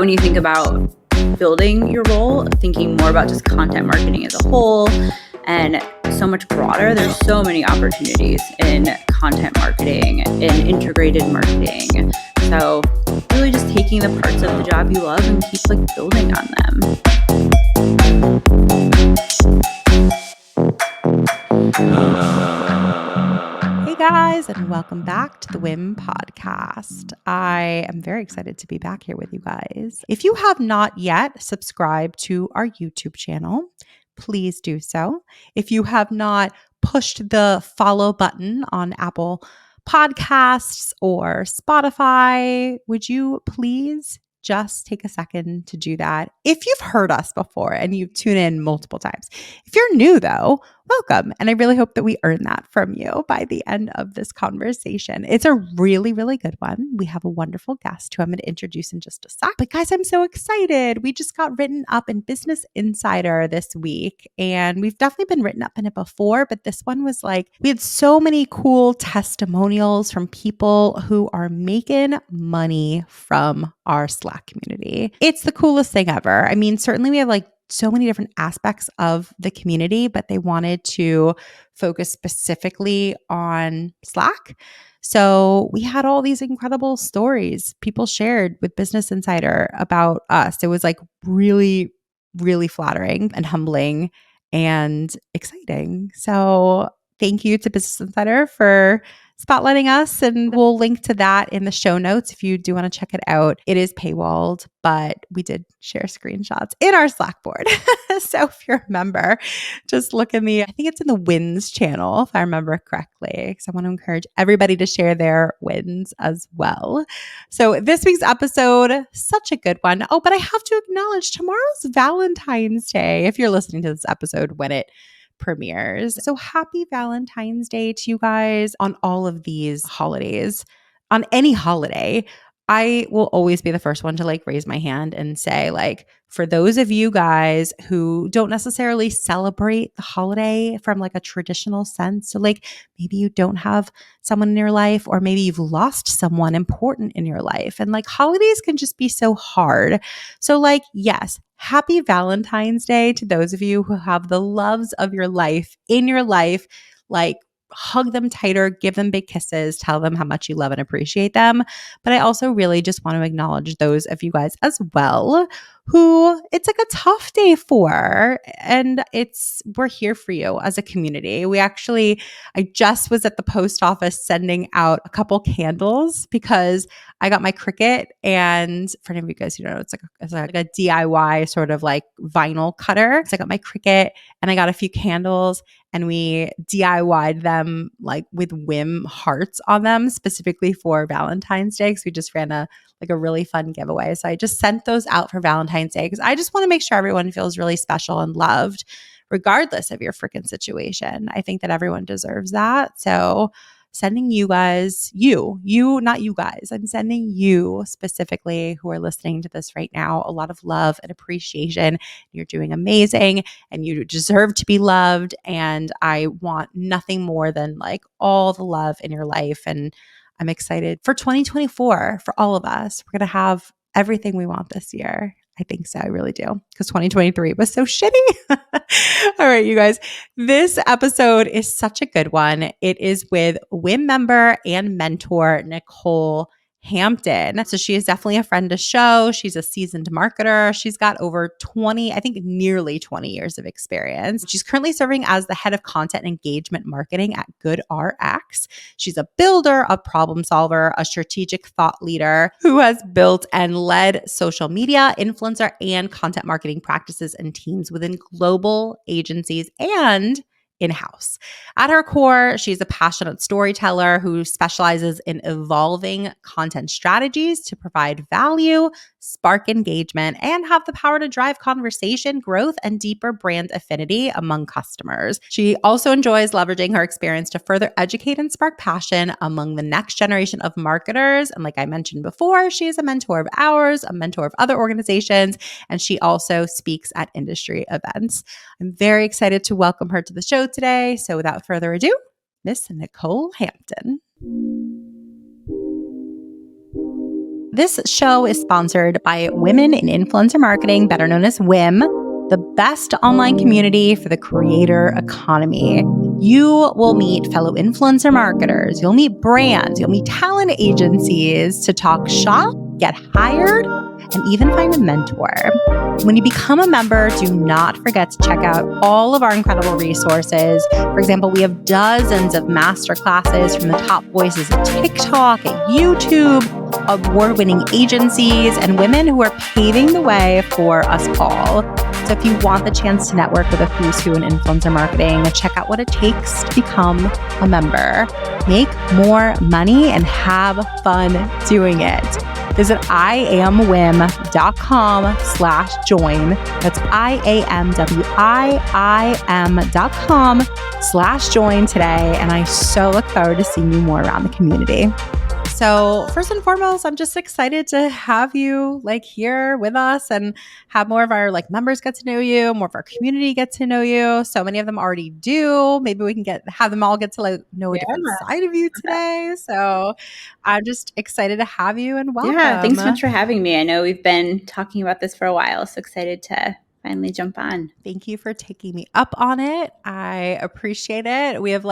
When you think about building your role, thinking more about just content marketing as a whole and so much broader, there's so many opportunities in content marketing, in integrated marketing. So really just taking the parts of the job you love and keep building on them. Hey guys, and welcome back to the WIM podcast. I am very excited to be back here with you guys. If you have not yet subscribed to our YouTube channel, please do so. If you have not pushed the follow button on Apple Podcasts or Spotify, would you please just take a second to do that? If you've heard us before and you've tuned in multiple times. If you're new though, welcome. And I really hope that we earn that from you by the end of this conversation. It's a really, really good one. We have a wonderful guest who I'm going to introduce in just a sec. But guys, I'm so excited. We just got written up in Business Insider this week, and we've definitely been written up in it before, but this one was we had so many cool testimonials from people who are making money from our Slack community. It's the coolest thing ever. I mean, certainly we have so many different aspects of the community, but they wanted to focus specifically on Slack. So we had all these incredible stories people shared with Business Insider about us. It was really, really flattering and humbling and exciting. So thank you to Business Insider for spotlighting us, and we'll link to that in the show notes if you do want to check it out. It is paywalled, but we did share screenshots in our Slack board. So if you're a member, just look I think it's in the wins channel, if I remember correctly, because I want to encourage everybody to share their wins as well. So this week's episode, such a good one. Oh, but I have to acknowledge tomorrow's Valentine's Day, if you're listening to this episode when it premieres. So happy Valentine's Day to you guys on all of these holidays. On any holiday, I will always be the first one to raise my hand and say, for those of you guys who don't necessarily celebrate the holiday from a traditional sense, so maybe you don't have someone in your life, or maybe you've lost someone important in your life, and holidays can just be so hard. So yes, happy Valentine's Day to those of you who have the loves of your life in your life. Hug them tighter, give them big kisses, tell them how much you love and appreciate them. But I also really just want to acknowledge those of you guys as well who it's a tough day for, and we're here for you as a community. I just was at the post office sending out a couple candles because I got my Cricut, and for any of you guys who don't know, it's like a DIY sort of vinyl cutter. So I got my Cricut and I got a few candles, and we DIY'd them with WIM hearts on them specifically for Valentine's Day, because we just ran a really fun giveaway. So I just sent those out for Valentine's Day because I just want to make sure everyone feels really special and loved regardless of your freaking situation. I think that everyone deserves that. So sending you guys, not you guys, I'm sending you specifically who are listening to this right now, a lot of love and appreciation. You're doing amazing and you deserve to be loved. And I want nothing more than all the love in your life. And I'm excited for 2024 for all of us. We're going to have everything we want this year. I think so. I really do. Because 2023 was so shitty. All right, you guys. This episode is such a good one. It is with WIM member and mentor, Nycole Hampton. So she is definitely a friend to show. She's a seasoned marketer. She's got over 20, I think nearly 20 years of experience. She's currently serving as the head of content engagement marketing at GoodRx. She's a builder, a problem solver, a strategic thought leader who has built and led social media, influencer, and content marketing practices and teams within global agencies and in-house. At her core, she's a passionate storyteller who specializes in evolving content strategies to provide value, spark engagement, and have the power to drive conversation, growth, and deeper brand affinity among customers. She also enjoys leveraging her experience to further educate and spark passion among the next generation of marketers. And like I mentioned before, she is a mentor of ours, a mentor of other organizations, and she also speaks at industry events. I'm very excited to welcome her to the show today. So without further ado, Miss Nycole Hampton. This show is sponsored by Women in Influencer Marketing, better known as WIM, the best online community for the creator economy. You will meet fellow influencer marketers, you'll meet brands, you'll meet talent agencies to talk shop, get hired, and even find a mentor. When you become a member, do not forget to check out all of our incredible resources. For example, we have dozens of masterclasses from the top voices at TikTok, at YouTube, award-winning agencies, and women who are paving the way for us all. So if you want the chance to network with a who's who in influencer marketing, check out what it takes to become a member. Make more money and have fun doing it. Visit iamwim.com/join. That's iamwim.com/join today. And I so look forward to seeing you more around the community. So first and foremost, I'm just excited to have you here with us and have more of our members get to know you, more of our community get to know you. So many of them already do. Maybe we can have them all get to know a different side of you today. So I'm just excited to have you and welcome. Yeah, thanks so much for having me. I know we've been talking about this for a while, so excited to finally jump on. Thank you for taking me up on it. I appreciate it. We have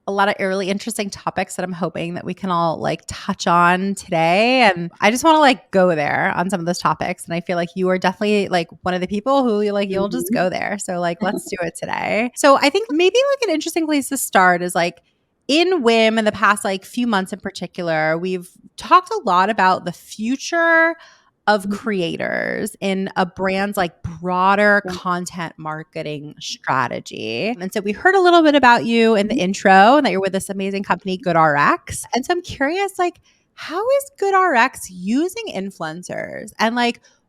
a lot of really interesting topics that I'm hoping that we can all touch on today. And I just want to go there on some of those topics. And I feel like you are definitely one of the people who you'll just go there. So let's do it today. So I think maybe an interesting place to start is in WIM in the past few months in particular, we've talked a lot about the future of creators in a brand's broader content marketing strategy. And so we heard a little bit about you in the intro and that you're with this amazing company, GoodRx. And so I'm curious, how is GoodRx using influencers? And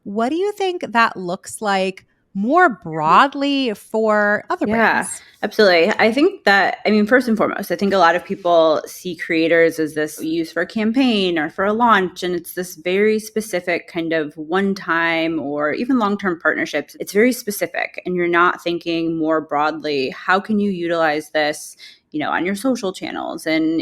what do you think that looks like more broadly for other brands? Yeah, absolutely. I think that, first and foremost, I think a lot of people see creators as this use for a campaign or for a launch, and it's this very specific kind of one-time or even long-term partnerships. It's very specific, and you're not thinking more broadly, how can you utilize this, on your social channels and,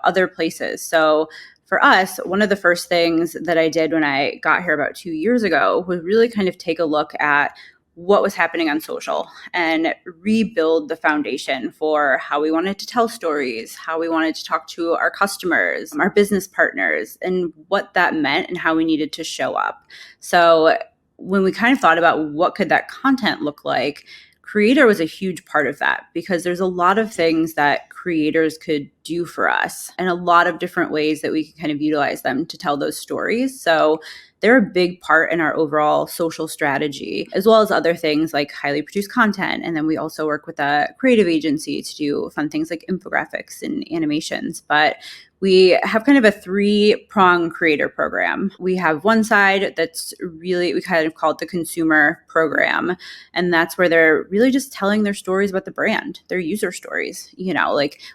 other places. So for us, one of the first things that I did when I got here about 2 years ago was really kind of take a look at what was happening on social and rebuild the foundation for how we wanted to tell stories, how we wanted to talk to our customers, our business partners, and what that meant and how we needed to show up. So when we kind of thought about what could that content look like, creator was a huge part of that because there's a lot of things that creators could do for us and a lot of different ways that we can kind of utilize them to tell those stories. So they're a big part in our overall social strategy, as well as other things like highly produced content. And then we also work with a creative agency to do fun things like infographics and animations. But we have kind of a 3-prong creator program. We have one side that's really, we kind of call it the consumer program. And that's where they're really just telling their stories about the brand, their user stories.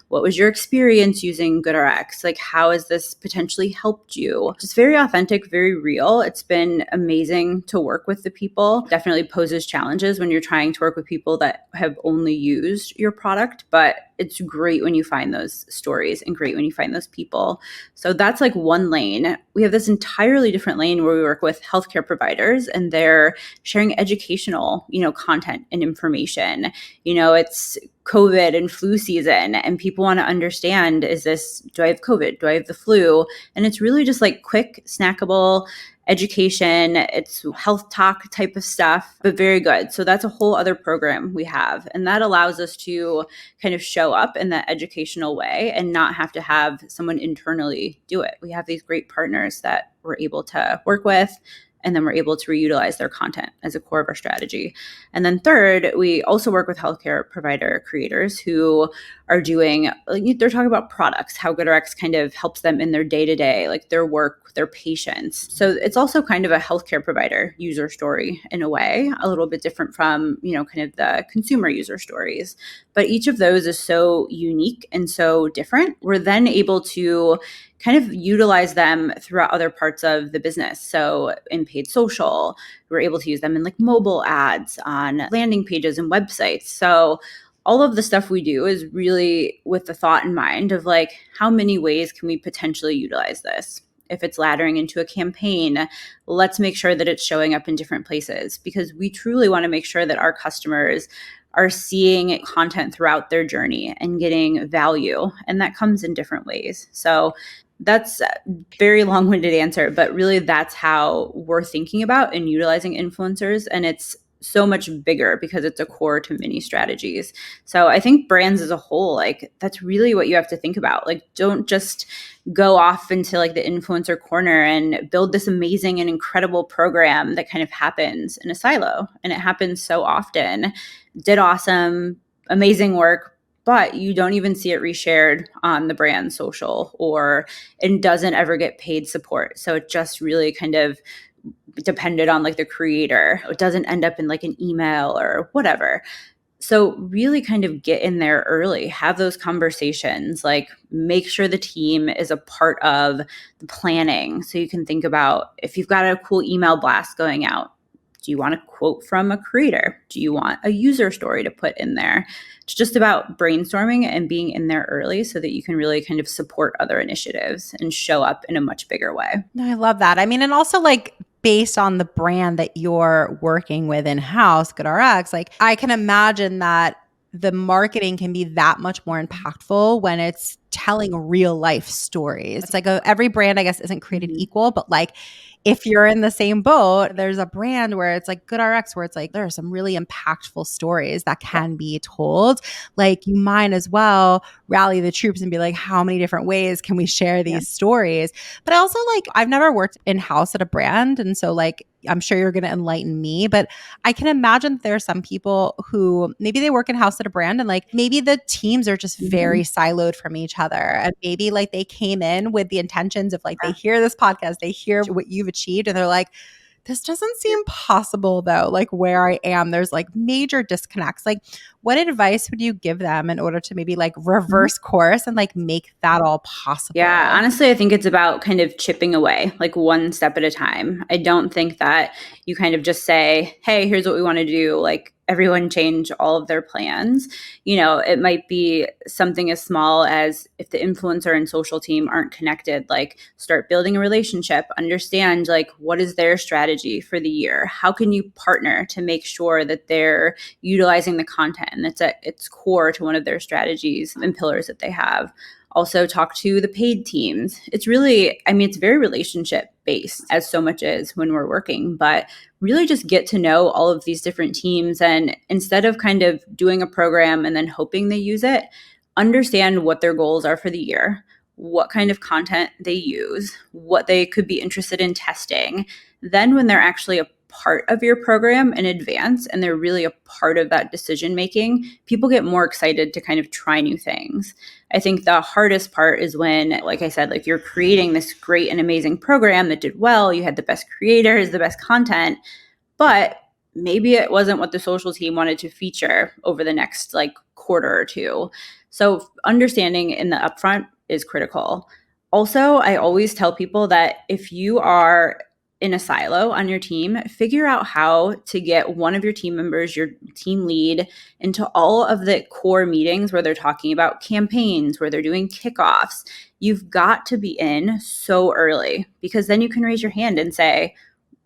What was your experience using GoodRx? How has this potentially helped you? Just very authentic, very real. It's been amazing to work with the people. Definitely poses challenges when you're trying to work with people that have only used your product, but it's great when you find those stories and great when you find those people. So that's one lane. We have this entirely different lane where we work with healthcare providers and they're sharing educational, content and information. It's COVID and flu season and people want to understand, do I have COVID? Do I have the flu? And it's really just quick, snackable education. It's health talk type of stuff, but very good. So that's a whole other program we have. And that allows us to kind of show up in that educational way and not have to have someone internally do it. We have these great partners that we're able to work with, and then we're able to reutilize their content as a core of our strategy. And then third, we also work with healthcare provider creators who are doing, they're talking about products, how GoodRx kind of helps them in their day-to-day, their work, their patients. So it's also kind of a healthcare provider user story in a way, a little bit different from, kind of the consumer user stories. But each of those is so unique and so different. We're then able to kind of utilize them throughout other parts of the business. So in paid social, we're able to use them in mobile ads on landing pages and websites. So all of the stuff we do is really with the thought in mind of how many ways can we potentially utilize this? If it's laddering into a campaign, let's make sure that it's showing up in different places, because we truly want to make sure that our customers are seeing content throughout their journey and getting value. And that comes in different ways. So that's a very long-winded answer, but really that's how we're thinking about and utilizing influencers. And it's so much bigger because it's a core to many strategies. So I think brands as a whole, like that's really what you have to think about. Like, don't just go off into like the influencer corner and build this amazing and incredible program that kind of happens in a silo. And it happens so often. Did awesome, amazing work, but you don't even see it reshared on the brand social, or it doesn't ever get paid support. So it just really kind of depended on like the creator. It doesn't end up in like an email or whatever. So really kind of get in there early, have those conversations, like make sure the team is a part of the planning. So you can think about, if you've got a cool email blast going out, do you want a quote from a creator? Do you want a user story to put in there? It's just about brainstorming and being in there early so that you can really kind of support other initiatives and show up in a much bigger way. No, I love that. I mean, and also like based on the brand that you're working with in-house, GoodRx, like I can imagine that the marketing can be that much more impactful when it's telling real life stories. It's like every brand, I guess, isn't created equal, but like if you're in the same boat, there's a brand where it's like GoodRx, where it's like there are some really impactful stories that can be told. Like you might as well rally the troops and be like, how many different ways can we share these stories? But I also like, I've never worked in-house at a brand. And so like, I'm sure you're going to enlighten me, but I can imagine that there are some people who maybe they work in-house at a brand and like maybe the teams are just very siloed from each other. And maybe like they came in with the intentions of like, they hear this podcast, they hear what you've achieved and they're like, this doesn't seem possible though. Like where I am, there's like major disconnects. Like what advice would you give them in order to maybe like reverse course and like make that all possible? Yeah, honestly, I think it's about kind of chipping away, like one step at a time. I don't think that you kind of just say, hey, here's what we want to do. Like everyone change all of their plans. You know, it might be something as small as, if the influencer and social team aren't connected, like start building a relationship, understand like what is their strategy for the year? How can you partner to make sure that they're utilizing the content and it's at its core to one of their strategies and pillars that they have? Also talk to the paid teams. It's really, I mean, it's very relationship based, as so much is when we're working, but really just get to know all of these different teams. And instead of kind of doing a program and then hoping they use it, understand what their goals are for the year, what kind of content they use, what they could be interested in testing. Then when they're actually a part of your program in advance and they're really a part of that decision making, people get more excited to kind of try new things. I think the hardest part is when, like I said, like you're creating this great and amazing program that did well, you had the best creators, the best content, but maybe it wasn't what the social team wanted to feature over the next like quarter or two. So understanding in the upfront is critical. Also, I always tell people that if you are in a silo on your team, figure out how to get one of your team members, your team lead, into all of the core meetings where they're talking about campaigns, where they're doing kickoffs. You've got to be in so early, because then you can raise your hand and say,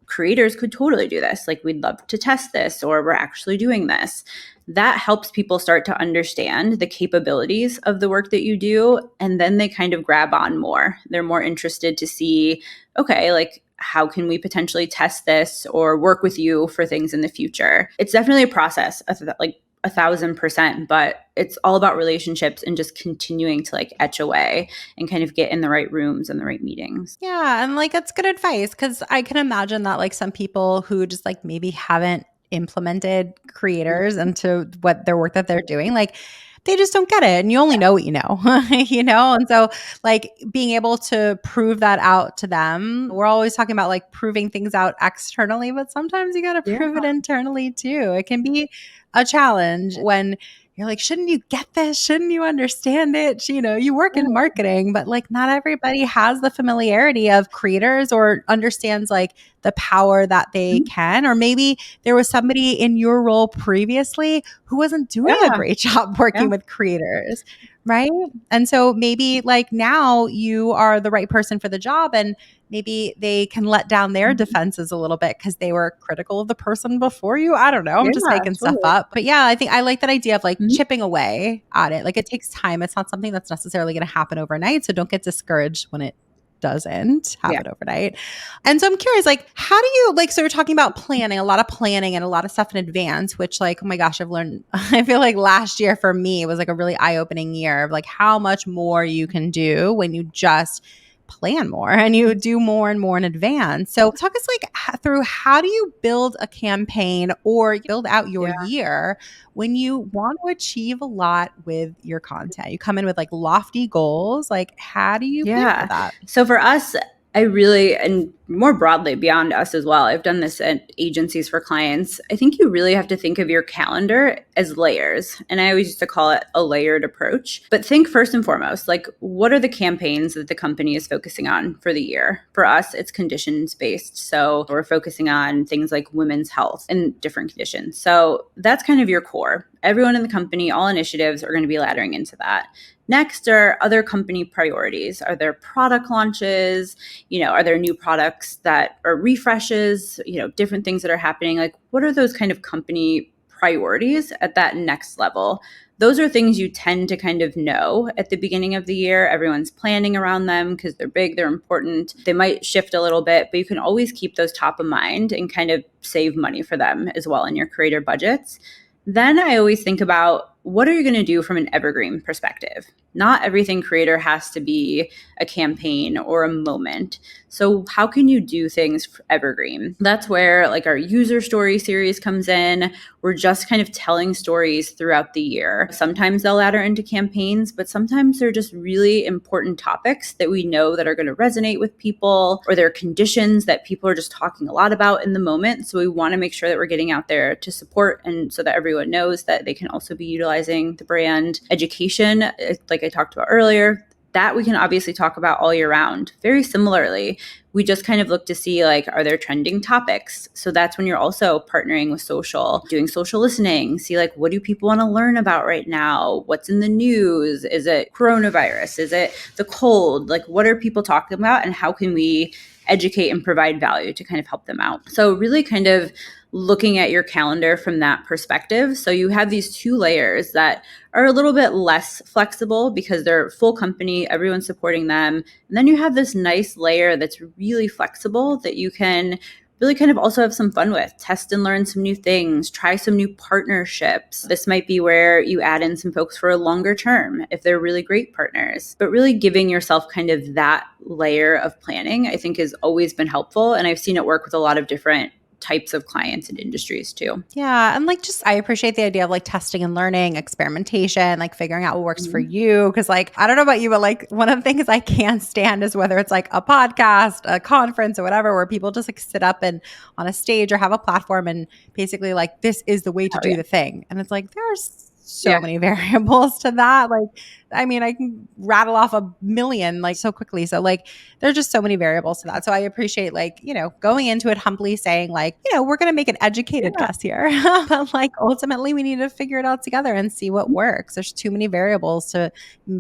creators could totally do this. Like, we'd love to test this, or we're actually doing this. That helps people start to understand the capabilities of the work that you do. And then they kind of grab on more. They're more interested to see, okay, like, how can we potentially test this or work with you for things in the future? It's definitely a process, like 1,000%, but it's all about relationships and just continuing to like etch away and kind of get in the right rooms and the right meetings. Yeah. And like, that's good advice, because I can imagine that like some people who just like maybe haven't implemented creators into what their work that they're doing, like they just don't get it. And you only know what you know, you know? And so like being able to prove that out to them, we're always talking about like proving things out externally, but sometimes you got to prove it internally too. It can be a challenge when you're like, shouldn't you get this? Shouldn't you understand it? You know, you work in marketing, but like not everybody has the familiarity of creators or understands like the power that they can. Or maybe there was somebody in your role previously who wasn't doing a great job working with creators. Right. And so maybe like now you are the right person for the job, and maybe they can let down their Mhm. defenses a little bit because they were critical of the person before you. I don't know. I'm just Yeah, making stuff totally. up. But yeah, I think I like that idea of like Mhm. chipping away at it. Like it takes time. It's not something that's necessarily going to happen overnight. So don't get discouraged when it doesn't Yeah. happen overnight. And so I'm curious, like, how do you like, so we're talking about planning, a lot of planning and a lot of stuff in advance, which like, oh my gosh, I've learned, I feel like last year for me was like a really eye-opening year of like how much more you can do when you just plan more and you do more and more in advance. So talk us like through how do you build a campaign or build out your Yeah. year when you want to achieve a lot with your content? You come in with like lofty goals. Like, how do you plan for Yeah. that? So for us, I really, and more broadly beyond us as well, I've done this at agencies for clients. I think you really have to think of your calendar as layers. And I always used to call it a layered approach. But think first and foremost, like, what are the campaigns that the company is focusing on for the year? For us, it's conditions based. So we're focusing on things like women's health and different conditions. So that's kind of your core. Everyone in the company, all initiatives are going to be laddering into that. Next are other company priorities. Are there product launches? Are there new products that are refreshes? Different things that are happening. Like, what are those kind of company priorities at that next level? Those are things you tend to kind of know at the beginning of the year. Everyone's planning around them because they're big, they're important. They might shift a little bit, but you can always keep those top of mind and kind of save money for them as well in your creator budgets. Then I always think about, what are you going to do from an evergreen perspective? Not everything creator has to be a campaign or a moment. So how can you do things for evergreen? That's where like our user story series comes in. We're just kind of telling stories throughout the year. Sometimes they'll ladder into campaigns, but sometimes they're just really important topics that we know that are going to resonate with people, or they're conditions that people are just talking a lot about in the moment. So we want to make sure that we're getting out there to support, and so that everyone knows that they can also be utilizing the brand. Education, like I talked about earlier, that we can obviously talk about all year round. Very similarly, we just kind of look to see, like, are there trending topics? So that's when you're also partnering with social, doing social listening, see like, what do people want to learn about right now? What's in the news? Is it coronavirus? Is it the cold? Like, what are people talking about, and how can we educate and provide value to kind of help them out? So really kind of looking at your calendar from that perspective. So you have these two layers that are a little bit less flexible because they're full company, everyone's supporting them. And then you have this nice layer that's really flexible that you can really kind of also have some fun with, test and learn some new things, try some new partnerships. This might be where you add in some folks for a longer term if they're really great partners. But really giving yourself kind of that layer of planning, I think, has always been helpful. And I've seen it work with a lot of different types of clients and industries too. Yeah. And like, just, I appreciate the idea of like testing and learning, experimentation, like figuring out what works for Mhm. you. Cause like, I don't know about you, but like one of the things I can't stand is whether it's like a podcast, a conference or whatever, where people just like sit up and on a stage or have a platform and basically like, this is the way to Oh do yeah. the thing. And it's like, there's Yeah. so many variables to that. Like, I mean, I can rattle off a million like so quickly. So like, there's just so many variables to that. So I appreciate like, going into it humbly saying like, we're going to make an educated Yeah. guess here. But like ultimately we need to figure it out together and see what works. There's too many variables to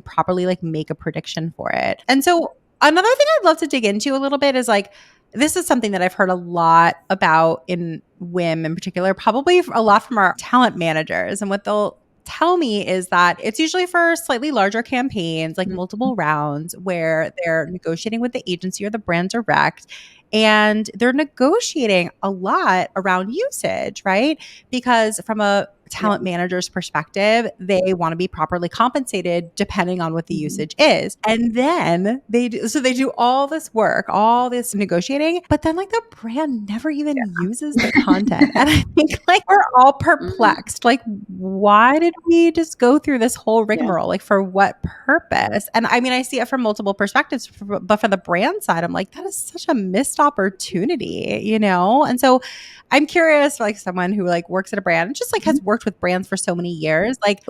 properly like make a prediction for it. And so another thing I'd love to dig into a little bit is like, this is something that I've heard a lot about in WIM in particular, probably a lot from our talent managers. And what they'll tell me is that it's usually for slightly larger campaigns, like Mhm. multiple rounds, where they're negotiating with the agency or the brand direct. And they're negotiating a lot around usage, right? Because from a Yeah. talent manager's perspective, they want to be properly compensated depending on what the Mhm. usage is. And then they do all this work, all this negotiating, but then like the brand never even uses the content. And I think like we're all Mhm. perplexed. Like, why did we just go through this whole Yeah. rigmarole? Like, for what purpose? And I mean, I see it from multiple perspectives, but for the brand side, I'm like, that is such a missed opportunity. And so I'm curious, like someone who like works at a brand and just like Mhm. has worked with brands for so many years, like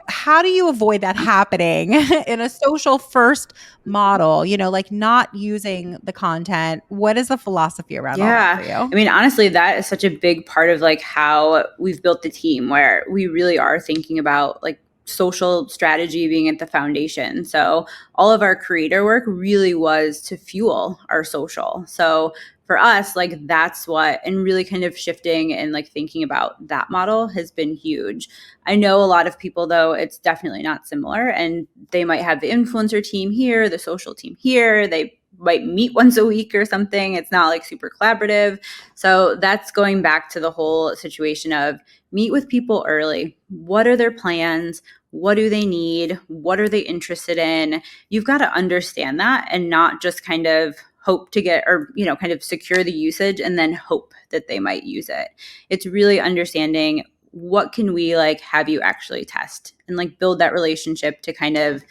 how do you avoid that happening in a social first model, like not using the content? What is the philosophy around all that for Yeah. you? I mean, honestly, that is such a big part of like how we've built the team, where we really are thinking about like social strategy being at the foundation. So all of our creator work really was to fuel our social. So for us, like that's what, and really kind of shifting and like thinking about that model has been huge. I know a lot of people though, it's definitely not similar, and they might have the influencer team here, the social team here. They might meet once a week or something. It's not like super collaborative. So that's going back to the whole situation of meet with people early. What are their plans? What do they need? What are they interested in? You've got to understand that and not just kind of hope to get, or, you know, kind of secure the usage and then hope that they might use it. It's really understanding what can we like have you actually test and like build that relationship to kind of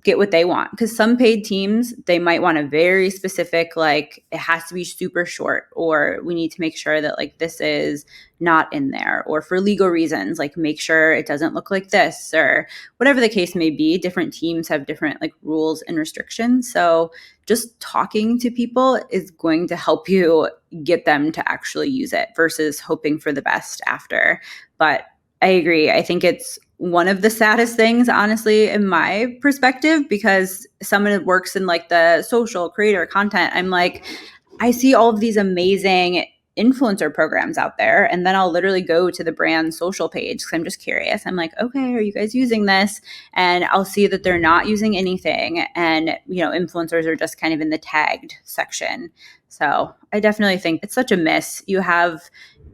get what they want. Because some paid teams, they might want a very specific, like it has to be super short, or we need to make sure that like this is not in there, or for legal reasons, like make sure it doesn't look like this, or whatever the case may be. Different teams have different like rules and restrictions. So just talking to people is going to help you get them to actually use it versus hoping for the best after. But I agree. I think it's one of the saddest things, honestly, in my perspective, because someone that works in like the social creator content, I'm like, I see all of these amazing influencer programs out there, and then I'll literally go to the brand social page because I'm just curious. I'm like, okay, are you guys using this? And I'll see that they're not using anything, and you know, influencers are just kind of in the tagged section. So I definitely think it's such a miss. You have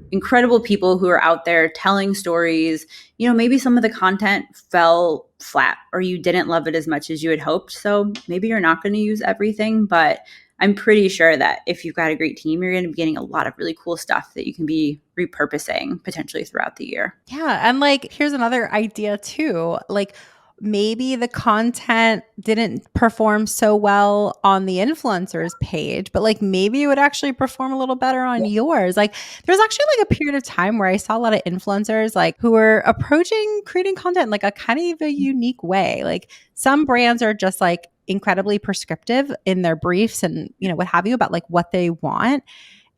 incredible people who are out there telling stories. You know, maybe some of the content fell flat or you didn't love it as much as you had hoped. So maybe you're not going to use everything, but I'm pretty sure that if you've got a great team, you're going to be getting a lot of really cool stuff that you can be repurposing potentially throughout the year. Yeah. And like, here's another idea too. Like, maybe the content didn't perform so well on the influencers page, but like maybe it would actually perform a little better on yours. Like there's actually like a period of time where I saw a lot of influencers like who were approaching creating content in like a kind of a unique way. Like some brands are just like incredibly prescriptive in their briefs and, you know, what have you about like what they want.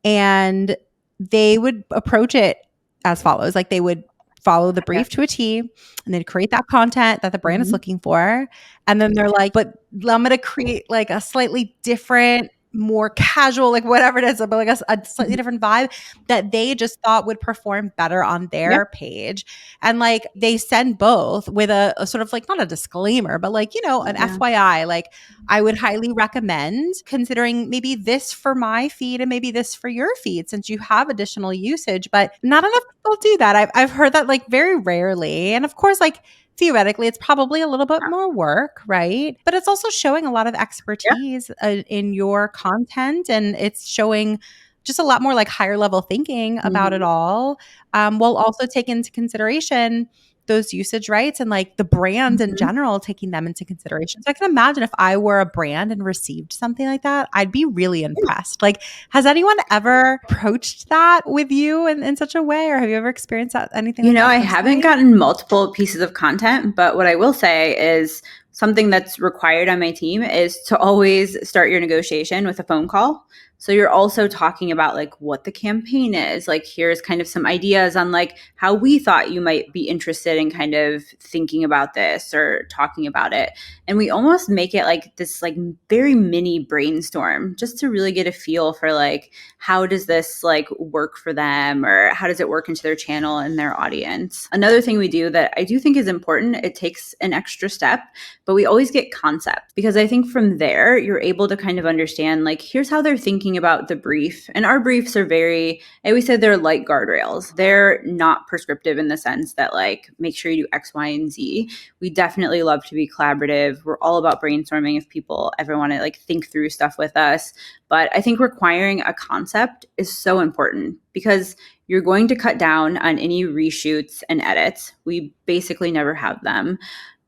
And they would approach it as follows. Like they would follow the brief to a T and they'd create that content that the brand is looking for. And then they're like, but I'm going to create like a slightly different, more casual, like whatever it is, but like a slightly different vibe that they just thought would perform better on their page. And like they send both with a sort of like, not a disclaimer, but like, you know, an FYI, like I would highly recommend considering maybe this for my feed and maybe this for your feed since you have additional usage, but not enough people do that. I've heard that like very rarely. And of course, like theoretically, it's probably a little bit more work, right? But it's also showing a lot of expertise in your content, and it's showing just a lot more like higher level thinking about it all, while also taking into consideration those usage rights and like the brand in general, taking them into consideration. So I can imagine if I were a brand and received something like that, I'd be really impressed. Like, has anyone ever approached that with you in such a way, or have you ever experienced that, anything You like know, that I personally? haven't gotten multiple pieces of content, but what I will say is something that's required on my team is to always start your negotiation with a phone call. So you're also talking about like what the campaign is. Like here's kind of some ideas on like how we thought you might be interested in kind of thinking about this or talking about it. And we almost make it like this like very mini brainstorm just to really get a feel for like how does this like work for them, or how does it work into their channel and their audience. Another thing we do that I do think is important, it takes an extra step, but we always get concept, because I think from there you're able to kind of understand like here's how they're thinking about the brief. And our briefs are very, I always say they're like guardrails. They're not prescriptive in the sense that like make sure you do X, Y, and Z. We definitely love to be collaborative. We're all about brainstorming if people ever want to like think through stuff with us. But I think requiring a concept is so important because you're going to cut down on any reshoots and edits. We basically never have them,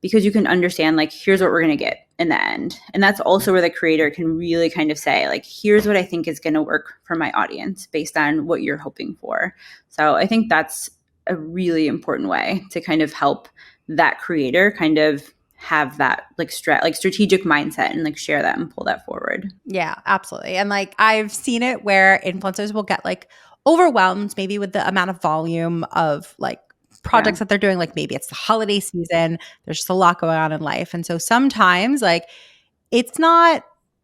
because you can understand like here's what we're going to get in the end. And that's also where the creator can really kind of say like here's what I think is going to work for my audience based on what you're hoping for. So I think that's a really important way to kind of help that creator kind of have that like strategic mindset and like share that and pull that forward. Yeah, absolutely. And like I've seen it where influencers will get like overwhelmed maybe with the amount of volume of like projects that they're doing. Like maybe it's the holiday season. There's just a lot going on in life. And so sometimes like it's not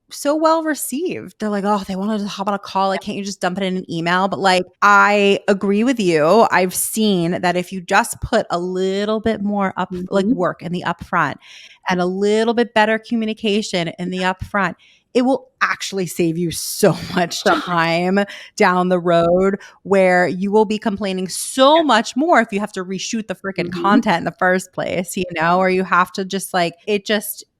so well received. They're like, oh, they want to hop on a call. Like, can't you just dump it in an email? But like, I agree with you. I've seen that if you just put a little bit more like work in the upfront and a little bit better communication in the upfront, it will actually save you so much time down the road where you will be complaining so much more if you have to reshoot the freaking content in the first place, or you have to just like,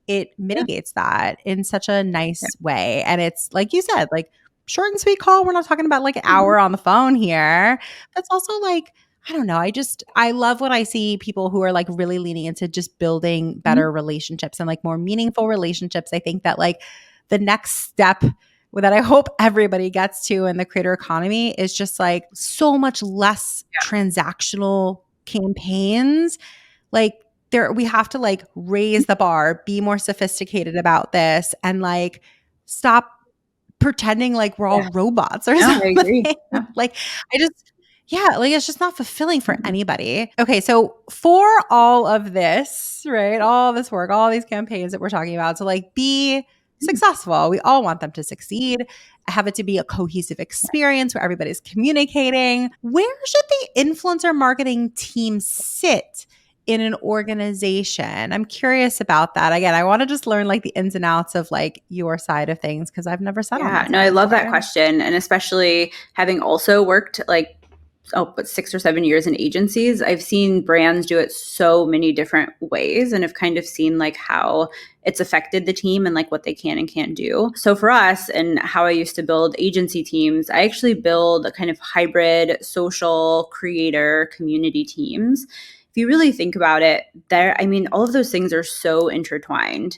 it mitigates that in such a nice way. And it's like you said, like short and sweet call. We're not talking about like an hour on the phone here. That's also like, I don't know. I love when I see people who are like really leaning into just building better relationships and like more meaningful relationships. I think that like the next step that I hope everybody gets to in the creator economy is just like so much less transactional campaigns. Like we have to like raise the bar, be more sophisticated about this, and like stop pretending like we're all robots or something. I agree. Like it's just not fulfilling for anybody. Okay, so for all of this, right, all this work, all these campaigns that we're talking about, to like be successful, we all want them to succeed, have it to be a cohesive experience where everybody's communicating. Where should the influencer marketing team sit in an organization? I'm curious about that. Again, I want to just learn like the ins and outs of like your side of things because I've never said on that. No, I love that question. And especially having also worked like 6 or 7 years in agencies, I've seen brands do it so many different ways and have kind of seen like how it's affected the team and like what they can and can't do. So for us and how I used to build agency teams, I actually build a kind of hybrid social creator community teams. If you really think about it, all of those things are so intertwined.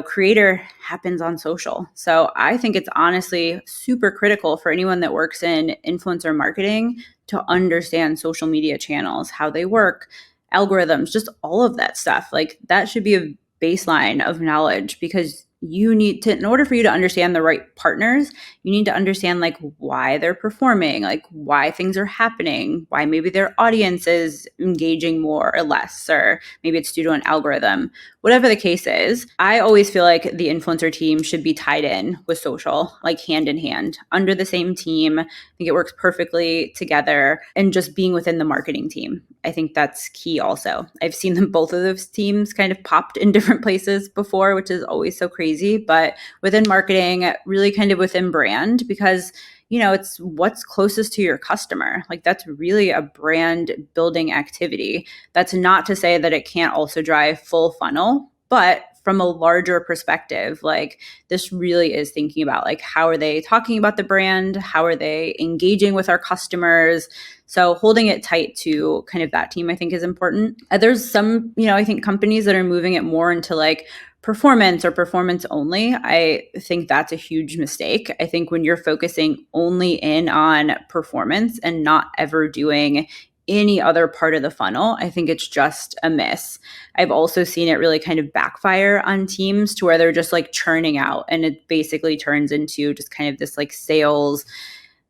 Creator happens on social. So I think it's honestly super critical for anyone that works in influencer marketing to understand social media channels, how they work, algorithms, just all of that stuff. Like that should be a baseline of knowledge because you need to, in order for you to understand the right partners, you need to understand like why they're performing, like why things are happening, why maybe their audience is engaging more or less, or maybe it's due to an algorithm. Whatever the case is, I always feel like the influencer team should be tied in with social, like hand in hand, under the same team. I think it works perfectly together, and just being within the marketing team. I think that's key also. I've seen both of those teams kind of popped in different places before, which is always so crazy, but within marketing, really kind of within brand, because it's what's closest to your customer. Like that's really a brand building activity. That's not to say that it can't also drive full funnel, but from a larger perspective, like this really is thinking about like, how are they talking about the brand? How are they engaging with our customers? So holding it tight to kind of that team, I think is important. There's some, I think companies that are moving it more into like performance or performance only. I think that's a huge mistake. I think when you're focusing only in on performance and not ever doing any other part of the funnel, I think it's just a miss. I've also seen it really kind of backfire on teams to where they're just like churning out, and it basically turns into just kind of this like sales,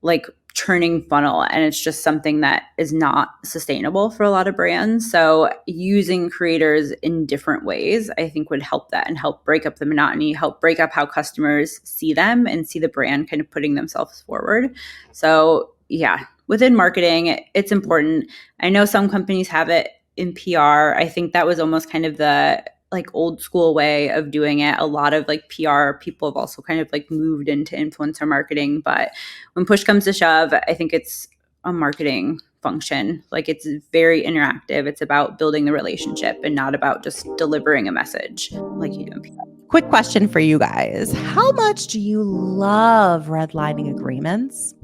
like churning funnel. And it's just something that is not sustainable for a lot of brands. So using creators in different ways, I think would help that and help break up the monotony, help break up how customers see them and see the brand kind of putting themselves forward. So yeah, within marketing, it's important. I know some companies have it in PR. I think that was almost kind of the like old school way of doing it. A lot of like PR people have also kind of like moved into influencer marketing. But when push comes to shove, I think it's a marketing function. Like it's very interactive. It's about building the relationship and not about just delivering a message like you do in PR. Quick question for you guys. How much do you love redlining agreements?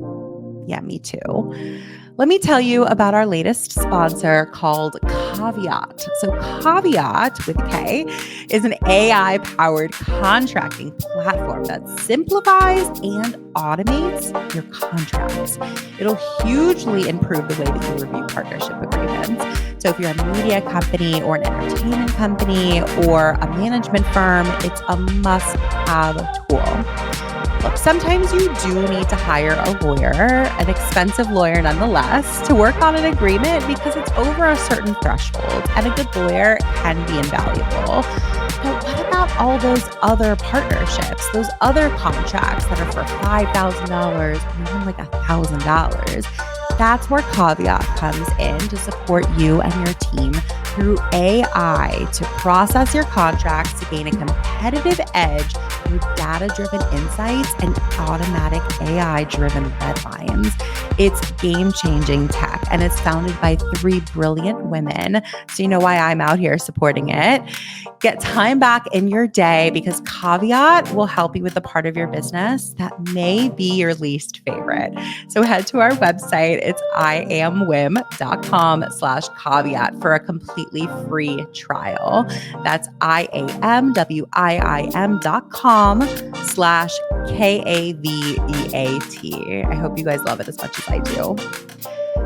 Yeah, me too. Let me tell you about our latest sponsor called Caveat. So Caveat with a K is an AI-powered contracting platform that simplifies and automates your contracts. It'll hugely improve the way that you review partnership agreements. So if you're a media company or an entertainment company or a management firm, it's a must-have tool. Look, sometimes you do need to hire a lawyer, an expensive lawyer nonetheless, to work on an agreement because it's over a certain threshold, and a good lawyer can be invaluable. But what about all those other partnerships, those other contracts that are for $5,000 or even like $1,000? That's where Caveat comes in to support you and your team through AI to process your contracts to gain a competitive edge through data-driven insights and automatic AI-driven red lines. It's game-changing tech, and it's founded by 3 brilliant women. So you know why I'm out here supporting it. Get time back in your day because Caveat will help you with the part of your business that may be your least favorite. So head to our website. It's iamwim.com/caveat for a completely free trial. That's iamwim.com/KAVEAT. I hope you guys love it as much as I do.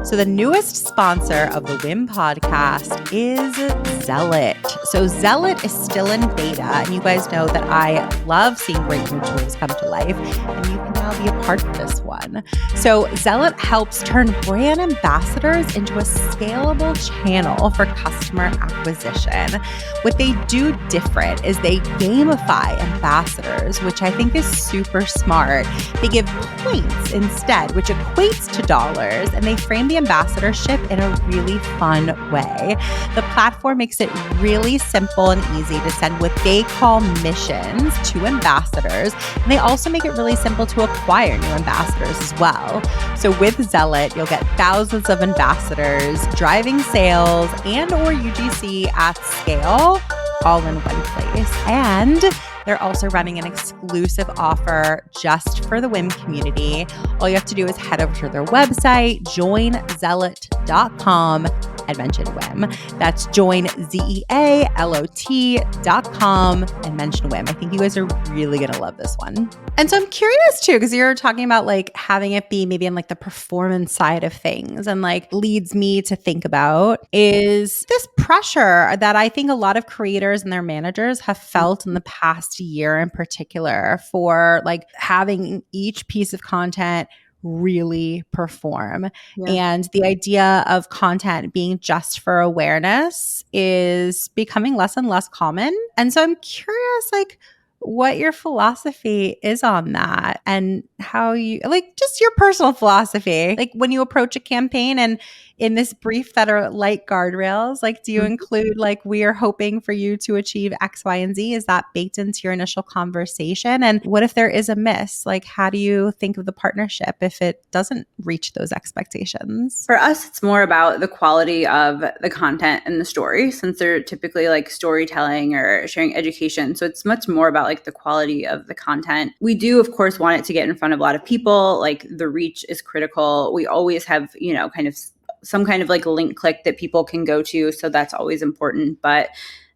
So the newest sponsor of the WIM podcast is Zealot. So Zealot is still in beta, and you guys know that I love seeing great new tools come to life, and you can now be a part of this one. So Zealot helps turn brand ambassadors into a scalable channel for customer acquisition. What they do different is they gamify ambassadors, which I think is super smart. They give points instead, which equates to dollars, and they frame the ambassadorship in a really fun way. The platform makes it really simple and easy to send what they call missions to ambassadors, and they also make it really simple to acquire new ambassadors as well. So with Zealot, you'll get thousands of ambassadors, driving sales, and or UGC at scale, all in one place. And they're also running an exclusive offer just for the WIM community. All you have to do is head over to their website, joinzealot.com, and mention WIM. That's joinzealot.com and mention WIM. I think you guys are really going to love this one. And so I'm curious too, because you're talking about like having it be maybe in like the performance side of things, and like leads me to think about is this pressure that I think a lot of creators and their managers have felt in the past year in particular for like having each piece of content really perform. Yeah. And the idea of content being just for awareness is becoming less and less common. And so I'm curious, like, what your philosophy is on that and how you like just your personal philosophy, like when you approach a campaign and in this brief that are like guardrails, like do you include like we are hoping for you to achieve X, Y, and Z? Is that baked into your initial conversation? And what if there is a miss? Like how do you think of the partnership if it doesn't reach those expectations? For us, it's more about the quality of the content and the story, since they're typically like storytelling or sharing education. So it's much more about like the quality of the content. We do, of course, want it to get in front of a lot of people. Like the reach is critical. We always have, kind of some kind of like link click that people can go to. So that's always important. But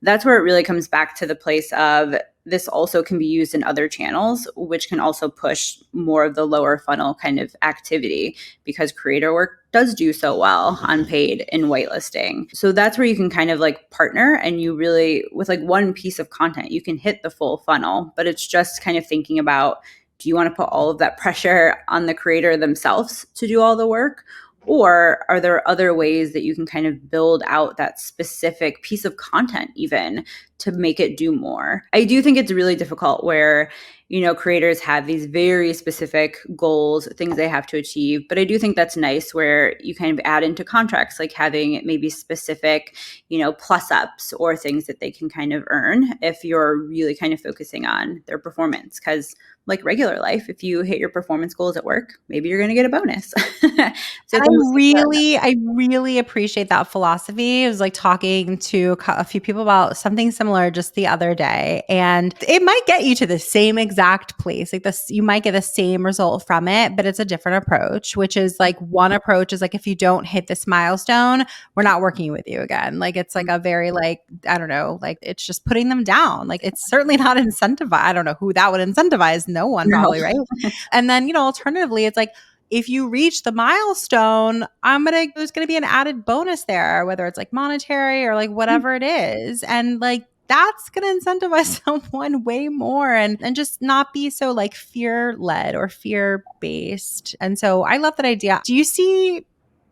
that's where it really comes back to the place of this also can be used in other channels, which can also push more of the lower funnel kind of activity because creator work does do so well on paid and whitelisting. So that's where you can kind of like partner, and you really, with like one piece of content, you can hit the full funnel. But it's just kind of thinking about, do you want to put all of that pressure on the creator themselves to do all the work? Or are there other ways that you can kind of build out that specific piece of content even to make it do more? I do think it's really difficult where, creators have these very specific goals, things they have to achieve. But I do think that's nice where you kind of add into contracts, like having maybe specific, plus ups or things that they can kind of earn if you're really kind of focusing on their performance. Because like regular life, if you hit your performance goals at work, maybe you're going to get a bonus. So I really appreciate that philosophy. I was like talking to a few people about something similar just the other day, and it might get you to the same exact place. Like this, you might get the same result from it, but it's a different approach, which is like one approach is like, if you don't hit this milestone, we're not working with you again. Like it's like a very like, I don't know, like it's just putting them down. Like it's certainly not incentivized. I don't know who that would incentivize. No one probably, right? And then, alternatively, it's like, if you reach the milestone, there's going to be an added bonus there, whether it's like monetary or like whatever it is. And like, that's going to incentivize someone way more and just not be so like fear led or fear based. And so I love that idea. Do you see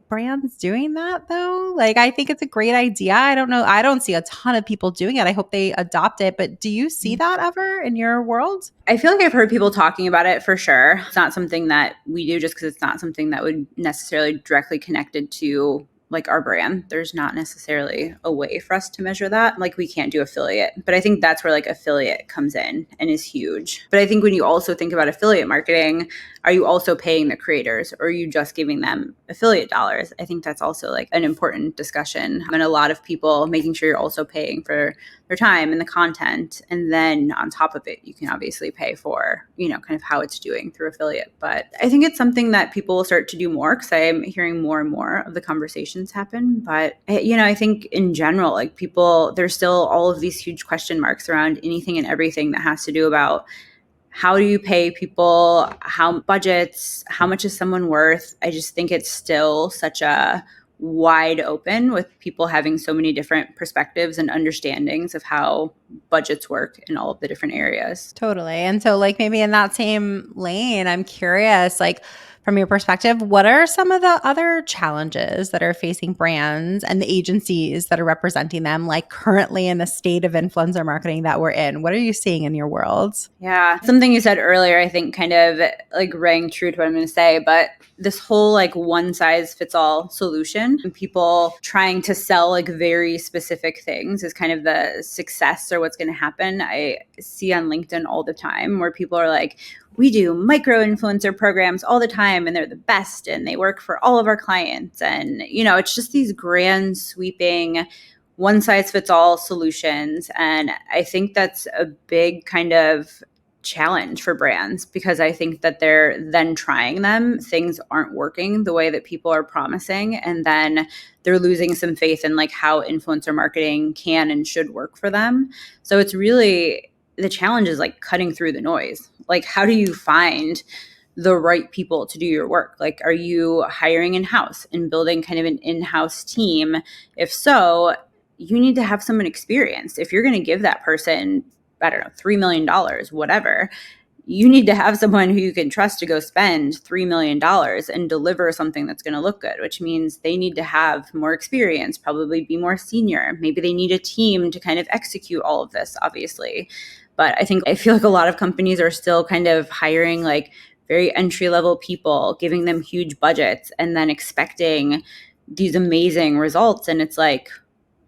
brands doing that though? Like, I think it's a great idea. I don't know. I don't see a ton of people doing it. I hope they adopt it. But do you see that ever in your world? I feel like I've heard people talking about it for sure. It's not something that we do just because it's not something that would necessarily directly connected to like our brand. There's not necessarily a way for us to measure that. Like we can't do affiliate, but I think that's where like affiliate comes in and is huge. But I think when you also think about affiliate marketing, are you also paying the creators or are you just giving them affiliate dollars? I think that's also like an important discussion. And a lot of people making sure you're also paying for their time and the content. And then on top of it, you can obviously pay for, you know, kind of how it's doing through affiliate. But I think it's something that people will start to do more because I'm hearing more and more of the conversations happen. But, you know, I think in general, like people, there's still all of these huge question marks around anything and everything that has to do about how do you pay people, how budgets, how much is someone worth? I just think it's still such a wide open with people having so many different perspectives and understandings of how budgets work in all of the different areas. Totally. And so like maybe in that same lane, I'm curious, like from your perspective, what are some of the other challenges that are facing brands and the agencies that are representing them, like currently in the state of influencer marketing that we're in? What are you seeing in your world? Yeah. Something you said earlier, I think kind of like rang true to what I'm going to say, but this whole like one size fits all solution and people trying to sell like very specific things is kind of the success or what's going to happen. I see on LinkedIn all the time where people are like, we do micro influencer programs all the time and they're the best and they work for all of our clients. And, you know, it's just these grand sweeping one size fits all solutions. And I think that's a big kind of challenge for brands because I think that they're then trying them. Things aren't working the way that people are promising. And then they're losing some faith in like how influencer marketing can and should work for them. So it's really the challenge is like cutting through the noise. Like, how do you find the right people to do your work? Like, are you hiring in-house and building kind of an in-house team? If so, you need to have someone experienced. If you're going to give that person, I don't know, $3 million, whatever, you need to have someone who you can trust to go spend $3 million and deliver something that's going to look good, which means they need to have more experience, probably be more senior. Maybe they need a team to kind of execute all of this, obviously. But I feel like a lot of companies are still kind of hiring like very entry level people, giving them huge budgets and then expecting these amazing results. And it's like,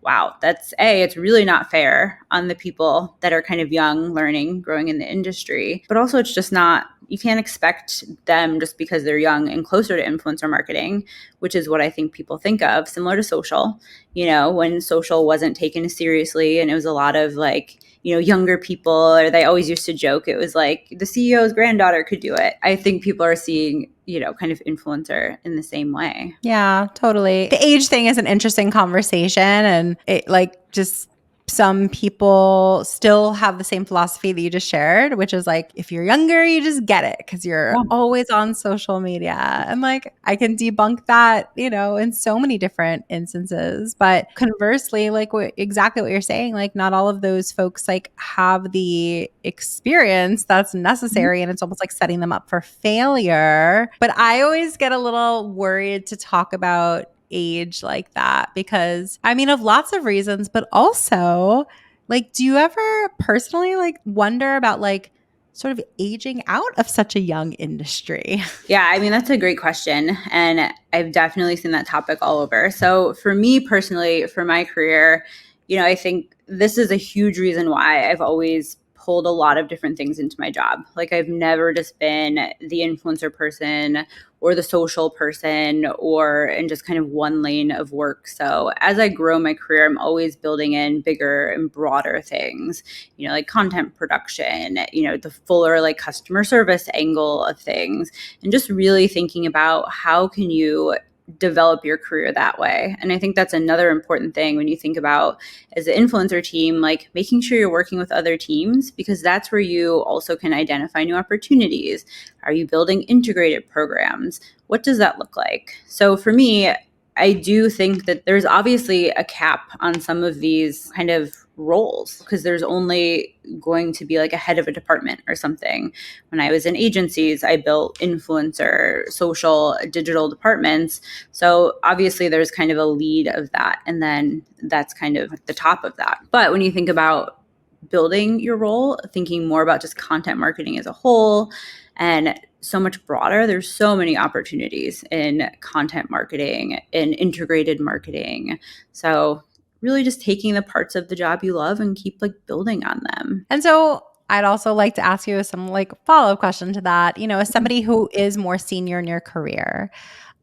wow, it's really not fair on the people that are kind of young, learning, growing in the industry. But also it's just not, you can't expect them just because they're young and closer to influencer marketing, which is what I think people think of, similar to social, you know, when social wasn't taken as seriously and it was a lot of like, you know, younger people, or they always used to joke, it was like the CEO's granddaughter could do it. I think people are seeing, you know, kind of influencer in the same way. Yeah, totally. The age thing is an interesting conversation. And it like just some people still have the same philosophy that you just shared, which is like, if you're younger, you just get it because you're always on social media. And like, I can debunk that, you know, in so many different instances. But conversely, like exactly what you're saying, like not all of those folks like have the experience that's necessary. And it's almost like setting them up for failure. But I always get a little worried to talk about age like that because I mean, of lots of reasons, but also like, do you ever personally like wonder about like sort of aging out of such a young industry? Yeah, I mean, that's a great question. And I've definitely seen that topic all over. So for me personally, for my career, you know, I think this is a huge reason why I've always pulled a lot of different things into my job. Like I've never just been the influencer person or the social person or in just kind of one lane of work. So as I grow my career, I'm always building in bigger and broader things, you know, like content production, you know, the fuller like customer service angle of things, and just really thinking about how can you develop your career that way. And I think that's another important thing when you think about as an influencer team, like making sure you're working with other teams, because that's where you also can identify new opportunities. Are you building integrated programs? What does that look like? So for me, I do think that there's obviously a cap on some of these kind of roles because there's only going to be like a head of a department or something. When I was in agencies, I built influencer, social, digital departments. So obviously there's kind of a lead of that. And then that's kind of the top of that. But when you think about building your role, thinking more about just content marketing as a whole and so much broader, there's so many opportunities in content marketing, in integrated marketing. So really just taking the parts of the job you love and keep like building on them. And so I'd also like to ask you some like follow-up question to that. As somebody who is more senior in your career,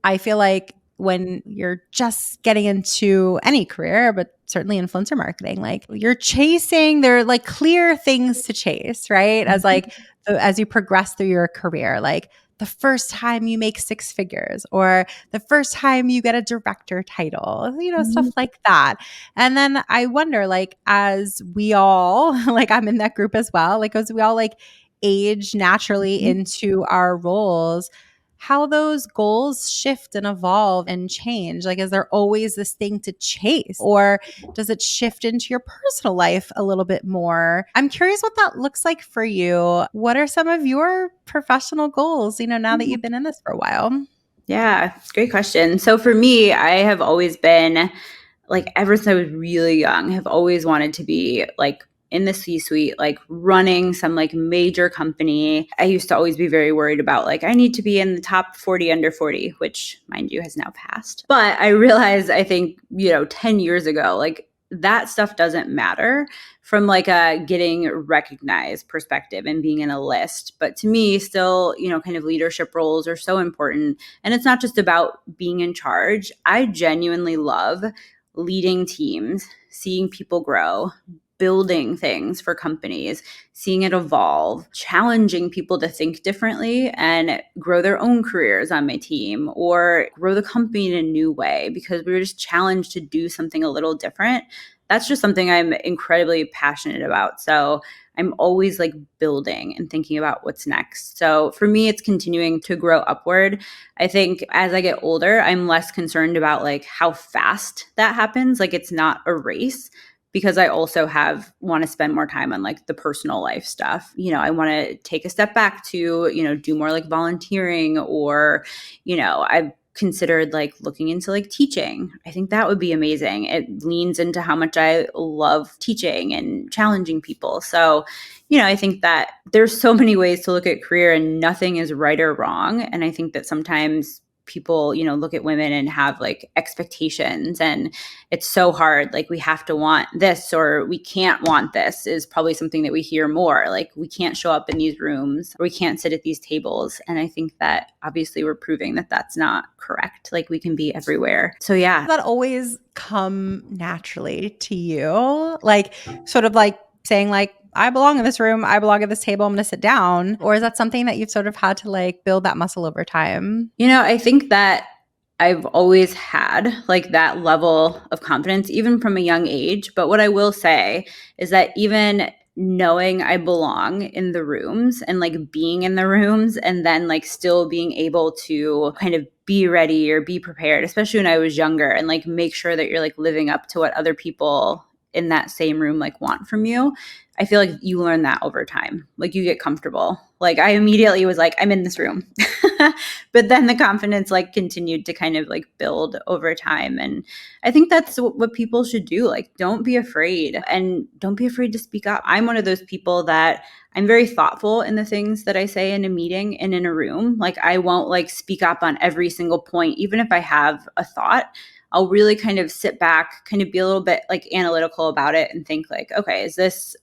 I feel like when you're just getting into any career, but certainly influencer marketing, like there are like clear things to chase, right? As you progress through your career, like the first time you make six figures or the first time you get a director title, stuff like that. And then I wonder, like, as we all, like I'm in that group as well, like as we all like age naturally into our roles, how those goals shift and evolve and change. Like, is there always this thing to chase, or does it shift into your personal life a little bit more? I'm curious what that looks like for you. What are some of your professional goals, now that you've been in this for a while? Yeah, great question. So for me, I have always been like, ever since I was really young, have always wanted to be like in the C-suite, like running some like major company. I used to always be very worried about like, I need to be in the top 40 under 40, which mind you has now passed. But I realized, I think, 10 years ago, like that stuff doesn't matter from like a getting recognized perspective and being in a list. But to me, still, kind of leadership roles are so important. And it's not just about being in charge. I genuinely love leading teams, seeing people grow, building things for companies, seeing it evolve, challenging people to think differently and grow their own careers on my team or grow the company in a new way because we were just challenged to do something a little different. That's just something I'm incredibly passionate about. So I'm always like building and thinking about what's next. So for me, it's continuing to grow upward. I think as I get older, I'm less concerned about like how fast that happens. Like it's not a race because I also want to spend more time on like the personal life stuff. I want to take a step back to, do more like volunteering or, I've considered like looking into like teaching. I think that would be amazing. It leans into how much I love teaching and challenging people. So, I think that there's so many ways to look at career and nothing is right or wrong. And I think that sometimes people, look at women and have like expectations and it's so hard. Like we have to want this or we can't want this is probably something that we hear more. Like we can't show up in these rooms or we can't sit at these tables. And I think that obviously we're proving that that's not correct. Like we can be everywhere. So yeah. Does that always come naturally to you? Like sort of like saying like, I belong in this room, I belong at this table, I'm going to sit down? Or is that something that you've sort of had to like build that muscle over time? I think that I've always had like that level of confidence, even from a young age. But what I will say is that even knowing I belong in the rooms and like being in the rooms and then like still being able to kind of be ready or be prepared, especially when I was younger, and like make sure that you're like living up to what other people in that same room like want from you. I feel like you learn that over time. Like you get comfortable. Like I immediately was like, I'm in this room. But then the confidence like continued to kind of like build over time. And I think that's what people should do. Like don't be afraid and don't be afraid to speak up. I'm one of those people that I'm very thoughtful in the things that I say in a meeting and in a room. Like I won't like speak up on every single point, even if I have a thought. I'll really kind of sit back, kind of be a little bit like analytical about it and think like, okay,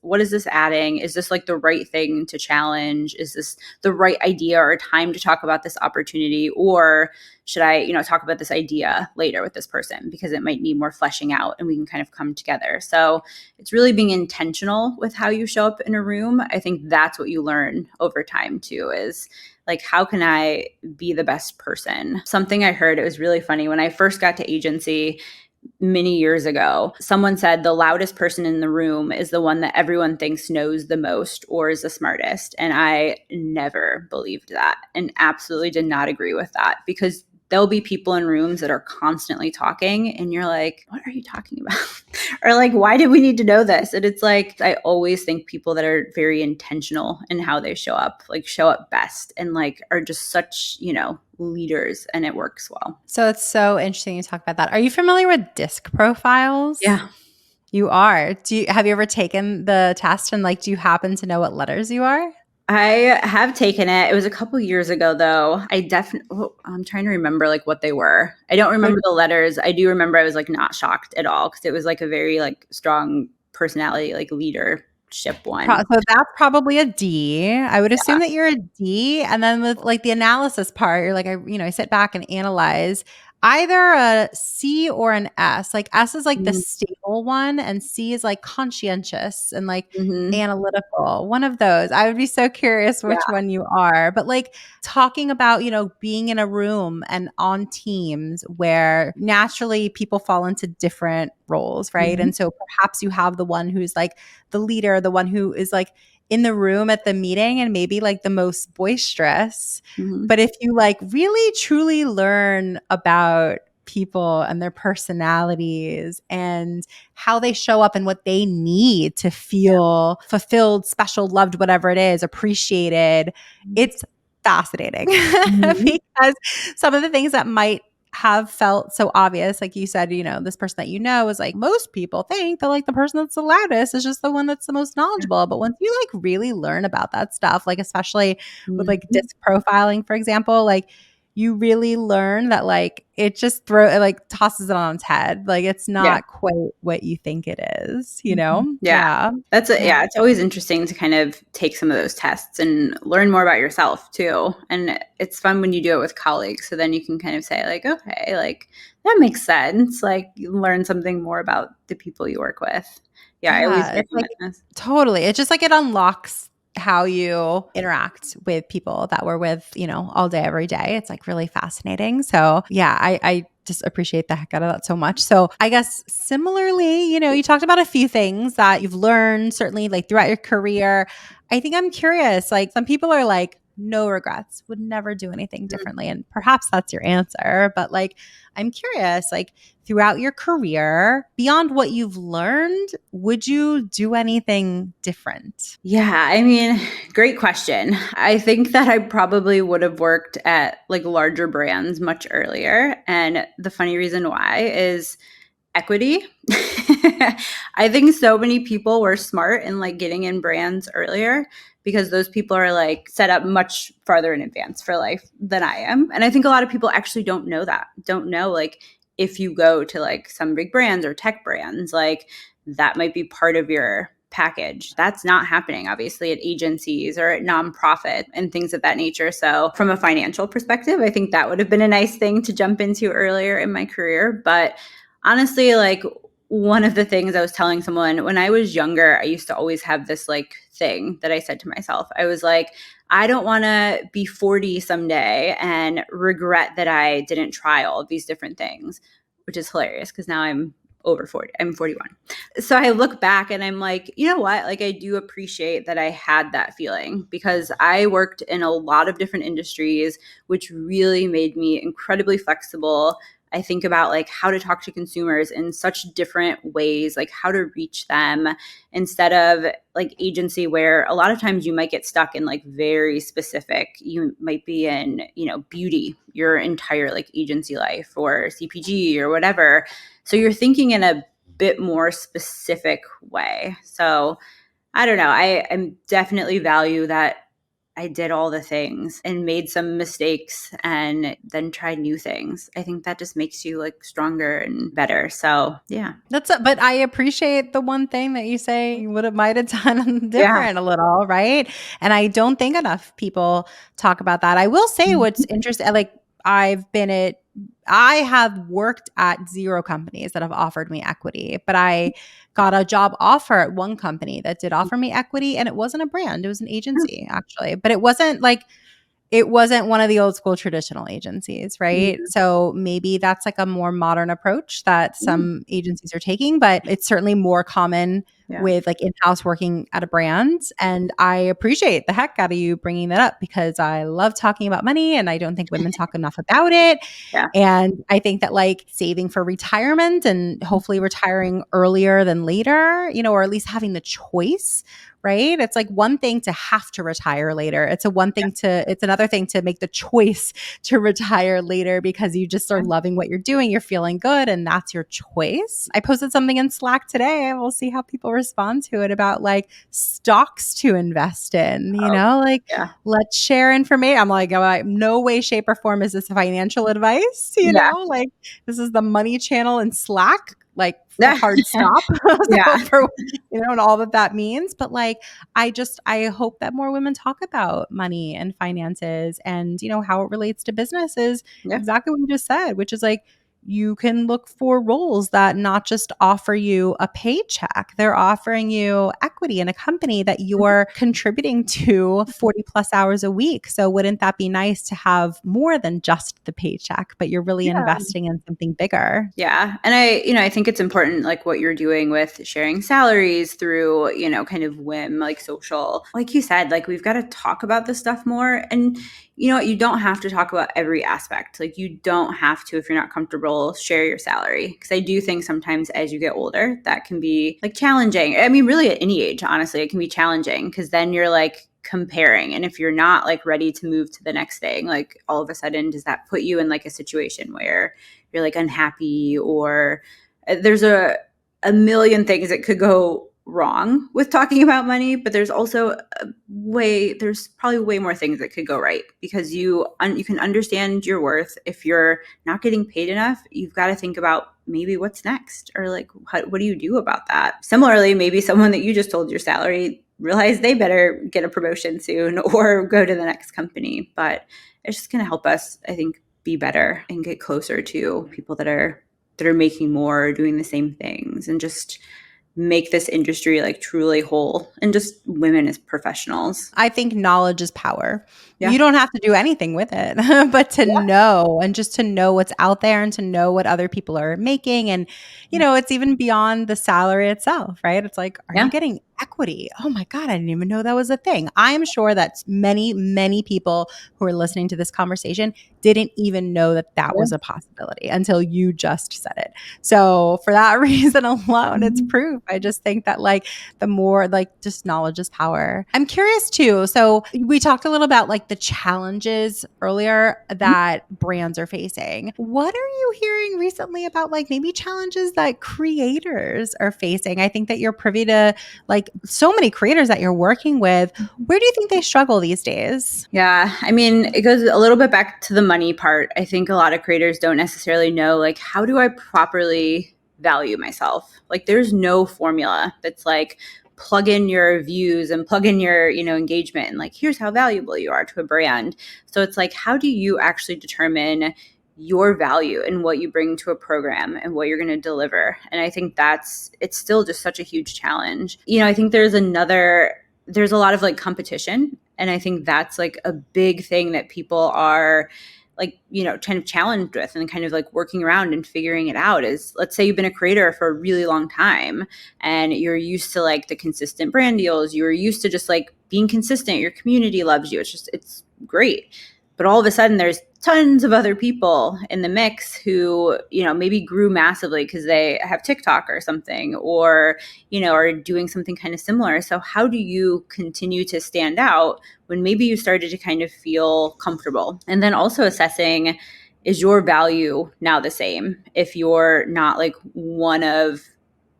what is this adding? Is this like the right thing to challenge? Is this the right idea or time to talk about this opportunity? Or should I, talk about this idea later with this person because it might need more fleshing out and we can kind of come together. So it's really being intentional with how you show up in a room. I think that's what you learn over time too, is like, how can I be the best person? Something I heard, it was really funny. When I first got to agency many years ago, someone said the loudest person in the room is the one that everyone thinks knows the most or is the smartest. And I never believed that and absolutely did not agree with that, because there'll be people in rooms that are constantly talking and you're like, what are you talking about? Or like, why did we need to know this? And it's like, I always think people that are very intentional in how they show up, like show up best and like are just such, leaders, and it works well. So it's so interesting you talk about that. Are you familiar with disc profiles? Yeah. You are. Have you ever taken the test, and like, do you happen to know what letters you are? I have taken it. It was a couple years ago though. I'm trying to remember like what they were. I don't remember the letters. I do remember I was like not shocked at all because it was like a very like strong personality, like leadership one. So that's probably a D. I would assume that you're a D. And then with like the analysis part, you're like, I sit back and analyze either a C or an S. Like S is like the stable one, and C is like conscientious and like analytical. One of those. I would be so curious which one you are. But like talking about, being in a room and on teams where naturally people fall into different roles, right? And so perhaps you have the one who's like the leader, the one who is like in the room at the meeting and maybe like the most boisterous. But if you like really truly learn about people and their personalities and how they show up and what they need to feel fulfilled, special, loved, whatever it is, appreciated, it's fascinating because some of the things that might have felt so obvious, like you said, this person that is like, most people think that like the person that's the loudest is just the one that's the most knowledgeable. But once you like really learn about that stuff, like especially with like disc profiling, for example, like you really learn that like it just tosses it on its head. Like it's not quite what you think it is, Yeah. It's always interesting to kind of take some of those tests and learn more about yourself too. And it's fun when you do it with colleagues. So then you can kind of say like, okay, like that makes sense. Like you learn something more about the people you work with. Yeah. I always recommend this. Totally. It's just like it unlocks how you interact with people that we're with, all day, every day. It's like really fascinating. So yeah, I just appreciate the heck out of that so much. So I guess similarly, you talked about a few things that you've learned certainly like throughout your career. I think I'm curious, like some people are like, no regrets, would never do anything differently. And perhaps that's your answer. But like, I'm curious, like throughout your career, beyond what you've learned, would you do anything different? Yeah, I mean, great question. I think that I probably would have worked at like larger brands much earlier. And the funny reason why is equity. I think so many people were smart in like getting in brands earlier because those people are like set up much farther in advance for life than I am. And I think a lot of people actually don't know like if you go to like some big brands or tech brands, like that might be part of your package. That's not happening, obviously, at agencies or at nonprofit and things of that nature. So from a financial perspective, I think that would have been a nice thing to jump into earlier in my career. But honestly, like one of the things I was telling someone when I was younger, I used to always have this like thing that I said to myself. I was like, I don't want to be 40 someday and regret that I didn't try all of these different things, which is hilarious because now I'm over 40. I'm 41. So I look back and I'm like, you know what? Like I do appreciate that I had that feeling because I worked in a lot of different industries, which really made me incredibly flexible. I think about like how to talk to consumers in such different ways, like how to reach them instead of like agency where a lot of times you might get stuck in like very specific, you might be in, beauty your entire like agency life or CPG or whatever. So you're thinking in a bit more specific way. So I don't know. I definitely value that I did all the things and made some mistakes and then tried new things. I think that just makes you like stronger and better. So yeah. But I appreciate the one thing that you say you might have done different a little, right? And I don't think enough people talk about that. I will say what's interesting, like I have worked at 0 companies that have offered me equity, but I got a job offer at one company that did offer me equity, and it wasn't a brand, it was an agency actually. But it wasn't like it wasn't one of the old school traditional agencies, right? Yeah. So maybe that's like a more modern approach that Yeah. some agencies are taking, but it's certainly more common Yeah. with like in-house working at a brand. And I appreciate the heck out of you bringing that up because I love talking about money and I don't think women talk enough about it. Yeah. And I think that like saving for retirement and hopefully retiring earlier than later, or at least having the choice, right? It's like one thing to have to retire later. It's another thing to make the choice to retire later because you just are loving what you're doing. You're feeling good and that's your choice. I posted something in Slack today. We'll see how people respond to it about like stocks to invest in, like Yeah. let's share information. I'm like, no way, shape, or form is this financial advice, Yeah. like this is the money channel in Slack, like Yeah. hard stop. Yeah. So for and all that means. But like, I hope that more women talk about money and finances and, how it relates to business is Yeah. exactly what you just said, which is like, you can look for roles that not just offer you a paycheck, they're offering you equity in a company that you're contributing to 40 plus hours a week. So wouldn't that be nice to have more than just the paycheck, but you're really Yeah. investing in something bigger? Yeah. And I think it's important, like what you're doing with sharing salaries through, kind of whim, like social, like you said, like we've got to talk about this stuff more. And you don't have to talk about every aspect. Like you don't have to, if you're not comfortable, share your salary. Cause I do think sometimes as you get older, that can be like challenging. I mean, really at any age, honestly, it can be challenging because then you're like comparing. And if you're not like ready to move to the next thing, like all of a sudden, does that put you in like a situation where you're like unhappy or there's a million things that could go wrong with talking about money, but there's also there's probably way more things that could go right because you can understand your worth. If you're not getting paid enough, you've got to think about maybe what's next or like what do you do about that? Similarly, maybe someone that you just told your salary realize they better get a promotion soon or go to the next company. But it's just going to help us, I think, be better and get closer to people that are making more, doing the same things, and just make this industry like truly whole and just women as professionals. I think knowledge is power. Yeah. You don't have to do anything with it, but to Yeah. know and just to know what's out there and to know what other people are making. And, it's even beyond the salary itself, right? It's like, are you Yeah. getting equity? Oh my God, I didn't even know that was a thing. I am sure that many, many people who are listening to this conversation didn't even know that that was a possibility until you just said it. So for that reason alone, it's proof. I just think that like the more like just knowledge is power. I'm curious too. So we talked a little about like the challenges earlier that brands are facing. What are you hearing recently about like maybe challenges that creators are facing? I think that you're privy to like so many creators that you're working with. Where do you think they struggle these days? Yeah. I mean, it goes a little bit back to the money part. I think a lot of creators don't necessarily know, like, how do I properly value myself? Like, there's no formula that's like, plug in your views and plug in your, engagement and like, here's how valuable you are to a brand. So it's like, how do you actually determine your value and what you bring to a program and what you're going to deliver? And I think it's still just such a huge challenge. I think there's a lot of like competition. And I think that's like a big thing that people are like, kind of challenged with and kind of like working around and figuring it out is, let's say you've been a creator for a really long time and you're used to like the consistent brand deals. You're used to just like being consistent. Your community loves you. It's great. But all of a sudden there's tons of other people in the mix who, maybe grew massively because they have TikTok or something, or, are doing something kind of similar. So how do you continue to stand out when maybe you started to kind of feel comfortable? And then also assessing, is your value now the same if you're not like one of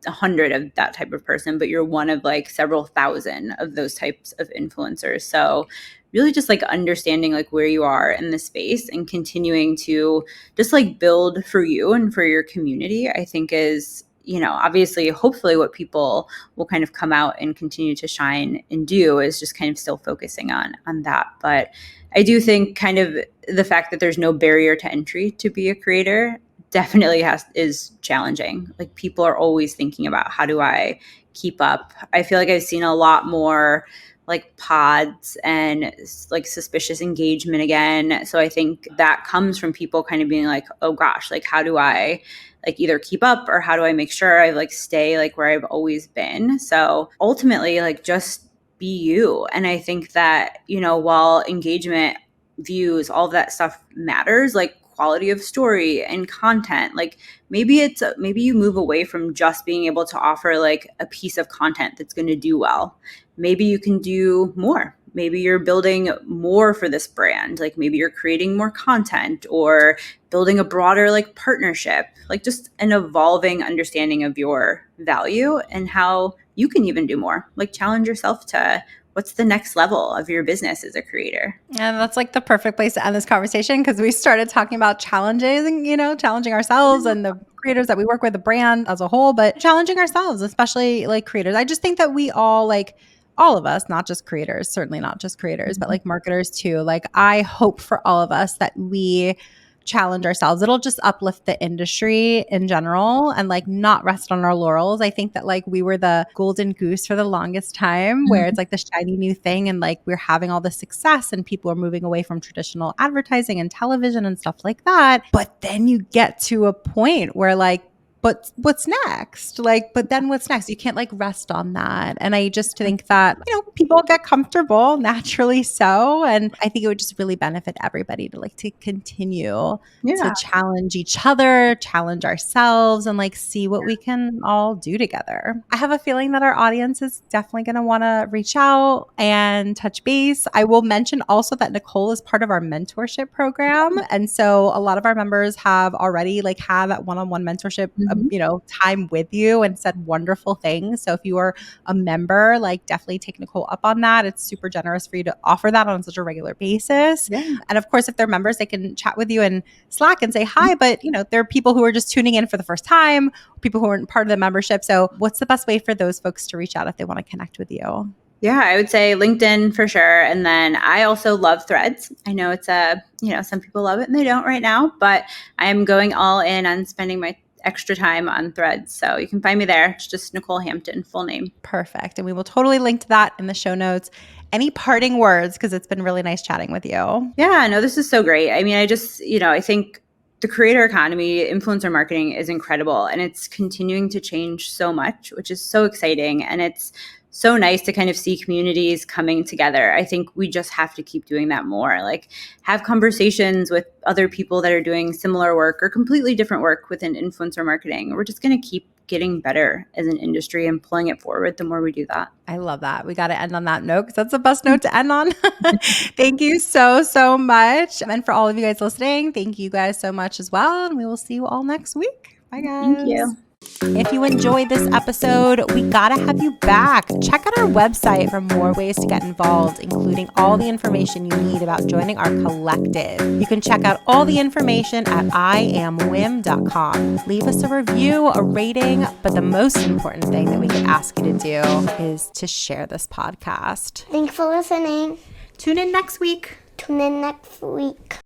100 of that type of person, but you're one of like several thousand of those types of influencers? So really just like understanding like where you are in the space and continuing to just like build for you and for your community, I think is, obviously, hopefully what people will kind of come out and continue to shine and do is just kind of still focusing on that. But I do think kind of the fact that there's no barrier to entry to be a creator definitely is challenging. Like people are always thinking about, how do I keep up? I feel like I've seen a lot more like pods and like suspicious engagement again. So I think that comes from people kind of being like, oh gosh, like how do I like either keep up or how do I make sure I like stay like where I've always been? So ultimately, like just be you. And I think that, while engagement, views, all of that stuff matters, like quality of story and content, like maybe you move away from just being able to offer like a piece of content that's going to do well. Maybe you can do more. Maybe you're building more for this brand. Like maybe you're creating more content or building a broader like partnership, like just an evolving understanding of your value and how you can even do more. Like challenge yourself to what's the next level of your business as a creator. And that's like the perfect place to end this conversation because we started talking about challenging ourselves and the creators that we work with, the brand as a whole, but challenging ourselves, especially like creators. I just think that we all like all of us, not just creators, certainly not just creators, but like marketers too. Like I hope for all of us that we challenge ourselves. It'll just uplift the industry in general and like not rest on our laurels. I think that like we were the golden goose for the longest time where it's like the shiny new thing and like we're having all this success and people are moving away from traditional advertising and television and stuff like that. But then you get to a point where like, but what's next? Like, but then what's next? You can't like rest on that. And I just think that, people get comfortable naturally so. And I think it would just really benefit everybody to continue to challenge each other, challenge ourselves, and like see what we can all do together. I have a feeling that our audience is definitely going to want to reach out and touch base. I will mention also that Nycole is part of our mentorship program. And so a lot of our members have already like had that one-on-one mentorship time with you and said wonderful things. So if you are a member, like definitely take Nycole up on that. It's super generous for you to offer that on such a regular basis. Yeah. And of course, if they're members, they can chat with you in Slack and say hi, but there are people who are just tuning in for the first time, people who aren't part of the membership. So what's the best way for those folks to reach out if they want to connect with you? Yeah, I would say LinkedIn for sure. And then I also love Threads. I know it's some people love it and they don't right now, but I'm going all in on spending my extra time on Threads. So you can find me there. It's just Nycole Hampton, full name. Perfect. And we will totally link to that in the show notes. Any parting words? Because it's been really nice chatting with you. Yeah, no, this is so great. I mean, I think the creator economy, influencer marketing is incredible and it's continuing to change so much, which is so exciting. And it's so nice to kind of see communities coming together. I think we just have to keep doing that more. Like have conversations with other people that are doing similar work or completely different work within influencer marketing. We're just going to keep getting better as an industry and pulling it forward the more we do that. I love that. We got to end on that note because that's the best note to end on. Thank you so, so much. And for all of you guys listening, thank you guys so much as well. And we will see you all next week. Bye, guys. Thank you. If you enjoyed this episode, we gotta have you back. Check out our website for more ways to get involved, including all the information you need about joining our collective. You can check out all the information at iamwim.com. Leave us a review, a rating, but the most important thing that we could ask you to do is to share this podcast. Thanks for listening. Tune in next week. Tune in next week.